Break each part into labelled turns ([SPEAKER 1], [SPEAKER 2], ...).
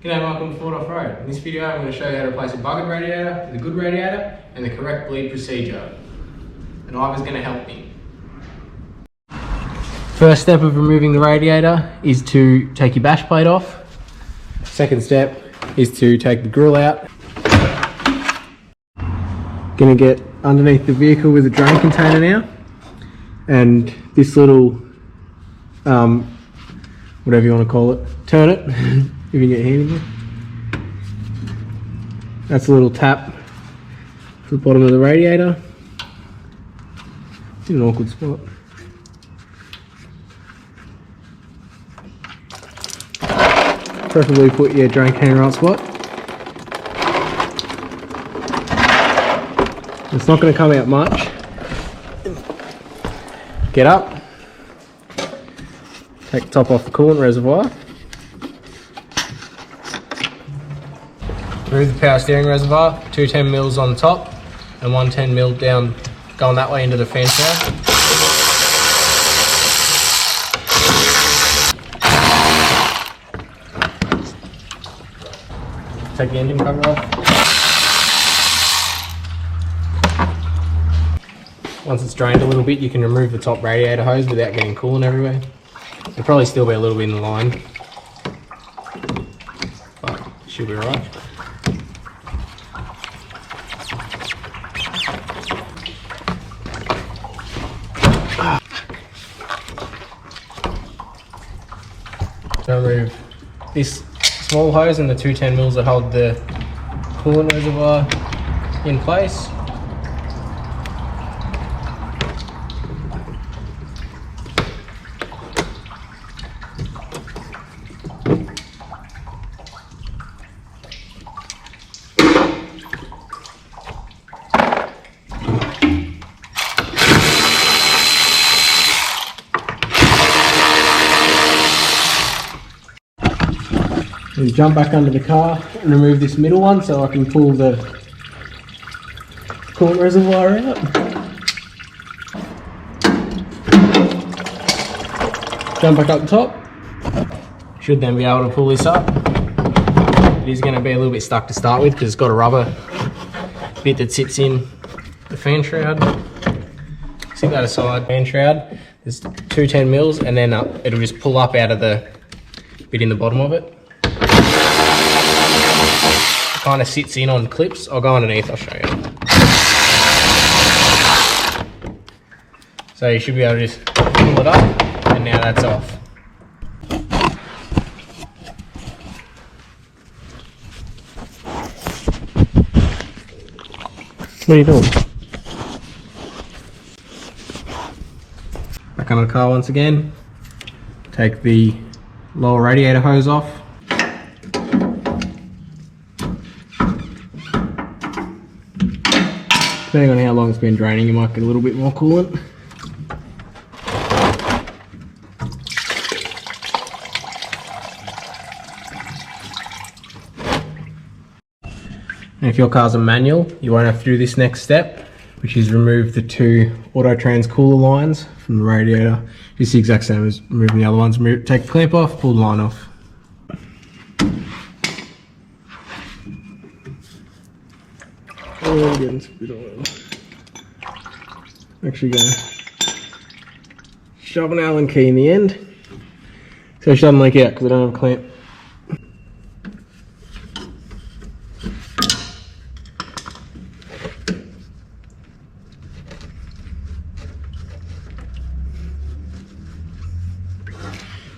[SPEAKER 1] G'day, welcome to Foord Offroad. In this video I'm going to show you how to replace a bugged radiator with a good radiator and the correct bleed procedure. And Ivor's going to help me. First step of removing the radiator is to take your bash plate off. Second step is to take the grill out. Going to get underneath the vehicle with a drain container now. And this little, whatever you want to call it, turn it. If you get handy there. That's a little tap to the bottom of the radiator. It's in an awkward spot. Preferably put your drain can in the right spot. It's not going to come out much. Get up. Take the top off the coolant reservoir. Remove the power steering reservoir, 2 10mm on top and 1 10mm down, going that way into the fan shaft. Take the engine cover off. Once it's drained a little bit, you can remove the top radiator hose without getting coolant everywhere. There'll probably still be a little bit in the line, but it should be alright. Remove this small hose and the 2 10mm that hold the coolant reservoir in place. And jump back under the car and remove this middle one so I can pull the coolant reservoir out. Jump back up the top. Should then be able to pull this up. It is going to be a little bit stuck to start with because it's got a rubber bit that sits in the fan shroud. Sit that aside. Fan shroud. There's 2 10mm and then it'll just pull up out of the bit in the bottom of it. Kind of sits in on clips. I'll go underneath, I'll show you. So you should be able to just pull it up and now that's off. What are you doing? Back under the car once again. Take the lower radiator hose off. Depending on how long it's been draining, you might get a little bit more coolant. And if your car's a manual, you won't have to do this next step, which is remove the 2 auto trans cooler lines from the radiator. It's the exact same as removing the other ones. Take the clamp off, pull the line off. Oh, getting some bit of oil. Actually going to shove an Allen key in the end so it doesn't leak out because I don't have a clamp.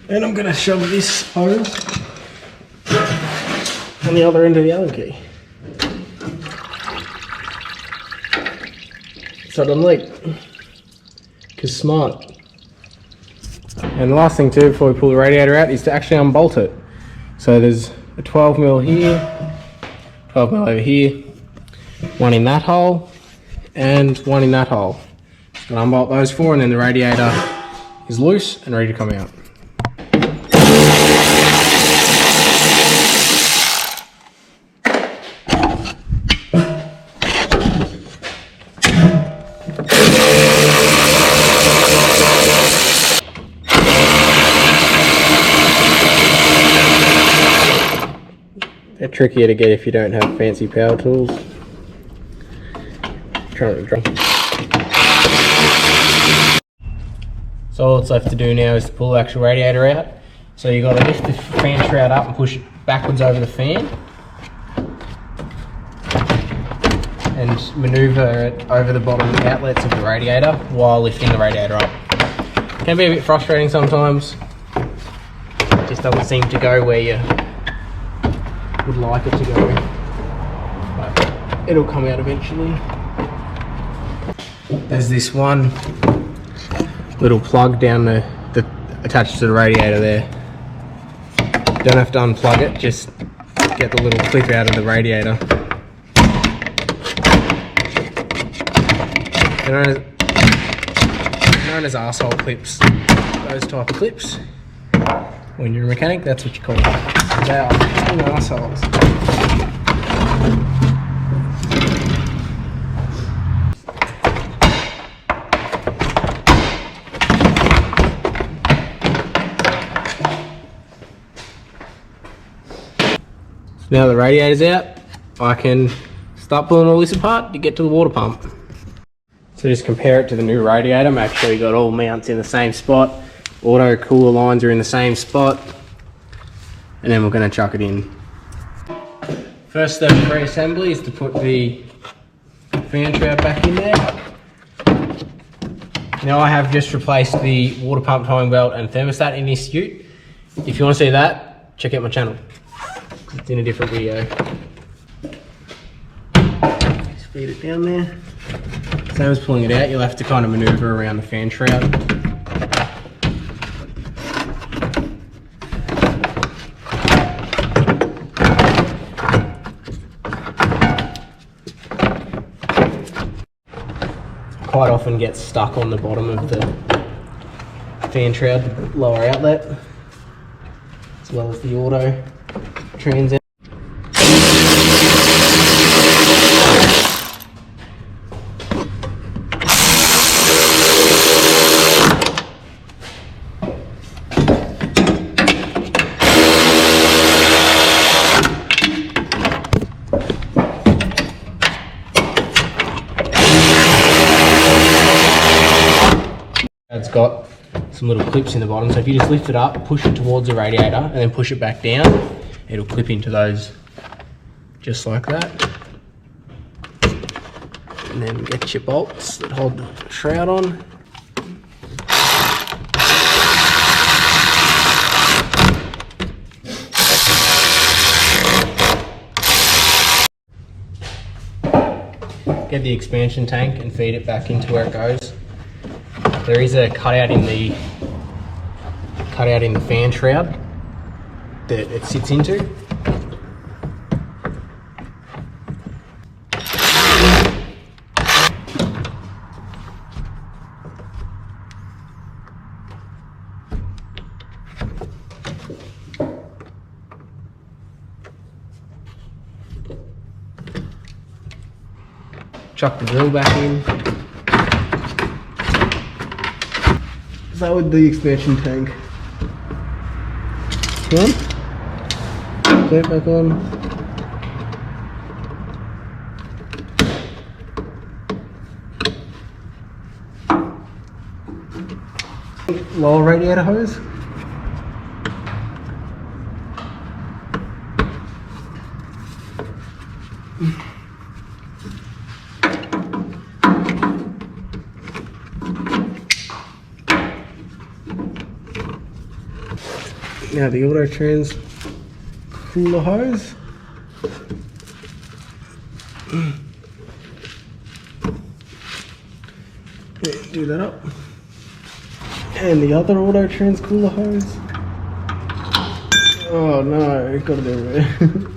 [SPEAKER 1] And I'm going to shove this hose on the other end of the Allen key. So it doesn't leak, because smart. And the last thing too before we pull the radiator out is to actually unbolt it. So there's a 12mm here, 12mm over here, one in that hole, and one in that hole. Just gonna unbolt those 4 and then the radiator is loose and ready to come out. They're trickier to get if you don't have fancy power tools. Trying to drop. So all it's left to do now is to pull the actual radiator out. So you've got to lift the fan shroud up and push it backwards over the fan. And manoeuvre it over the bottom outlets of the radiator while lifting the radiator up. Can be a bit frustrating sometimes. It just doesn't seem to go where you would like it to go. But it'll come out eventually. There's this one little plug down the attached to the radiator there. Don't have to unplug it, just get the little clip out of the radiator. They're known as arsehole clips. Those type of clips. When you're a mechanic, that's what you call them. They are arseholes. Now the radiator's out, I can start pulling all this apart to get to the water pump. So just compare it to the new radiator, make sure you got all mounts in the same spot, auto cooler lines are in the same spot, and then we're going to chuck it in. First step of pre-assembly is to put the fan shroud back in there. Now I have just replaced the water pump timing belt and thermostat in this ute. If you want to see that, check out my channel. It's in a different video. Just feed it down there. Same as pulling it out, you'll have to kind of manoeuvre around the fan shroud. Quite often gets stuck on the bottom of the fan shroud lower outlet, as well as the auto trans out. It's got some little clips in the bottom, so if you just lift it up, push it towards the radiator and then push it back down, it'll clip into those just like that. And then get your bolts that hold the shroud on. Get the expansion tank and feed it back into where it goes. There is a cutout in the fan shroud that it sits into. Chuck the drill back in. That with the expansion tank. Come on. Play it back on. Lower radiator hose. Now the auto trans cooler hose. Do that up. And the other auto trans cooler hose. Oh no, it's got to be everywhere.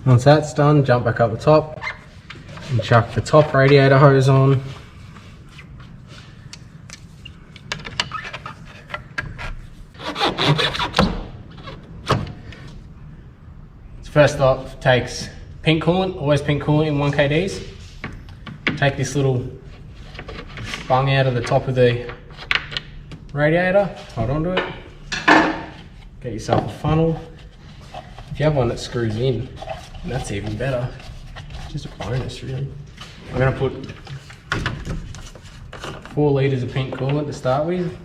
[SPEAKER 1] Once that's done, jump back up the top and chuck the top radiator hose on. First off, takes pink coolant, always pink coolant in 1KDs. Take this little bung out of the top of the radiator, hold on to it. Get yourself a funnel. If you have one that screws in, that's even better. Just a bonus, really. I'm going to put 4 litres of pink coolant to start with.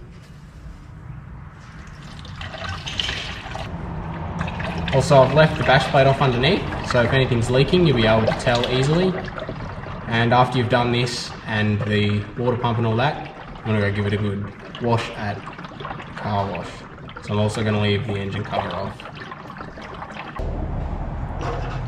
[SPEAKER 1] Also, I've left the bash plate off underneath, so if anything's leaking, you'll be able to tell easily. And after you've done this and the water pump and all that, I'm going to go give it a good wash at car wash. So I'm also going to leave the engine cover off.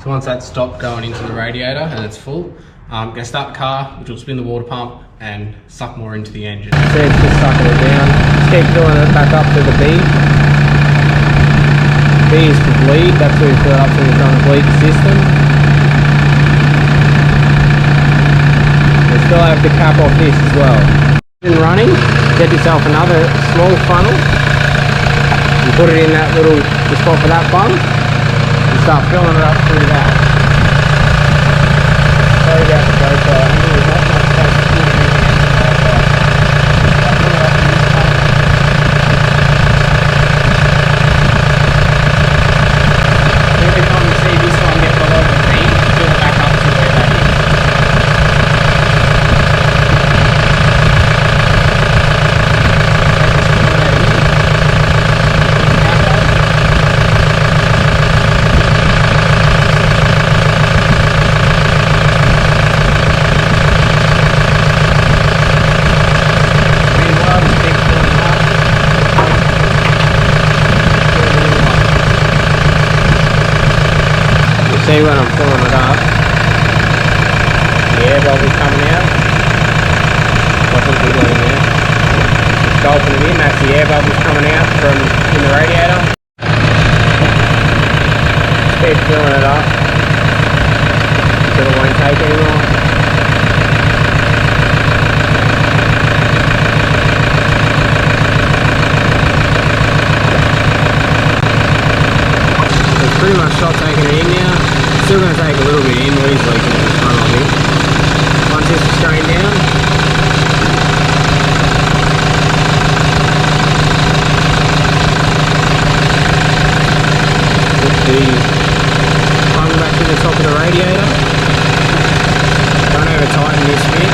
[SPEAKER 1] So once that's stopped going into the radiator and it's full, I'm going to start the car, which will spin the water pump and suck more into the engine. So it's just sucking it down. Just keep filling it back up to the B. B is for bleed, that's where you fill it up so you're trying to bleed the system. You still have the cap off this as well. Engine running, get yourself another small funnel. You put it in that little, the spot for that bung, and start filling it up through that. Sorry about the GoPro, I think there's not much space to do anything. Every time you see this one get below the feet, fill it back up to where that is. See when I'm filling it up, the air bubbles coming out. What's it doing there? Just open it in, that's the air bubbles coming out from in the radiator. Just keep filling it up until it won't take anymore. It's pretty much stopped taking it in now. Still going to take a little bit in, but he's leaking at the front of it. Once this is strained down, put the plug back to the top of the radiator. Don't over tighten this bit.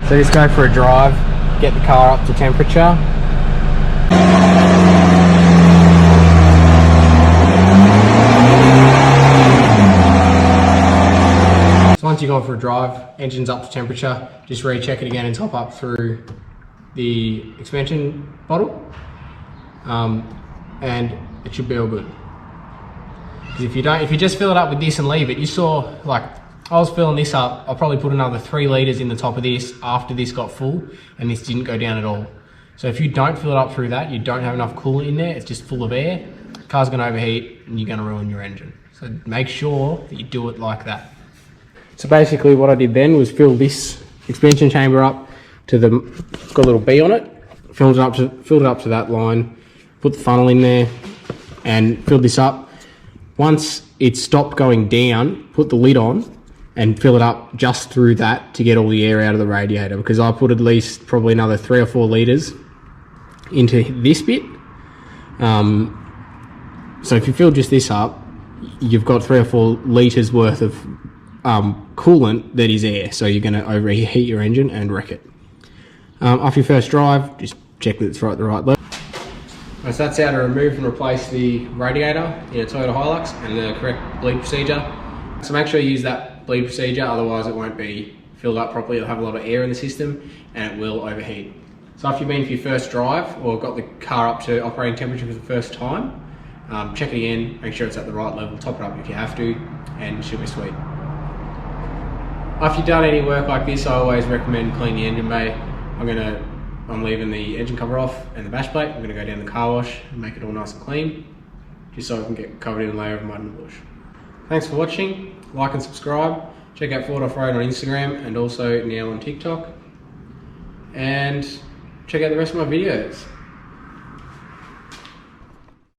[SPEAKER 1] So just go for a drive, get the car up to temperature. So once you've gone for a drive, engine's up to temperature, just recheck it again and top up through the expansion bottle, and it should be all good. Because if you just fill it up with this and leave it, you saw, like, I was filling this up, I'll probably put another 3 litres in the top of this after this got full, and this didn't go down at all. So if you don't fill it up through that, you don't have enough coolant in there, it's just full of air, the car's going to overheat and you're going to ruin your engine. So make sure that you do it like that. So basically what I did then was fill this expansion chamber up to the, it's got a little B on it, filled it up to that line, put the funnel in there and filled this up. Once it stopped going down, put the lid on and fill it up just through that to get all the air out of the radiator, because I put at least probably another 3 or 4 litres into this bit. So if you fill just this up, you've got 3 or 4 litres worth of coolant that is air, so you're going to overheat your engine and wreck it. Off your first drive, just check that it's right at the right level. So that's how to remove and replace the radiator in a Toyota Hilux and the correct bleed procedure. So make sure you use that bleed procedure, otherwise it won't be filled up properly. It'll have a lot of air in the system and it will overheat. So after you've been for your first drive or got the car up to operating temperature for the first time, check it again, make sure it's at the right level, top it up if you have to, and it should be sweet. After you've done any work like this, I always recommend clean the engine bay. I'm leaving the engine cover off and the bash plate. I'm going to go down the car wash and make it all nice and clean, just so I can get covered in a layer of mud and bush. Thanks for watching, like and subscribe. Check out Foord Offroad on Instagram and also now on TikTok. And check out the rest of my videos.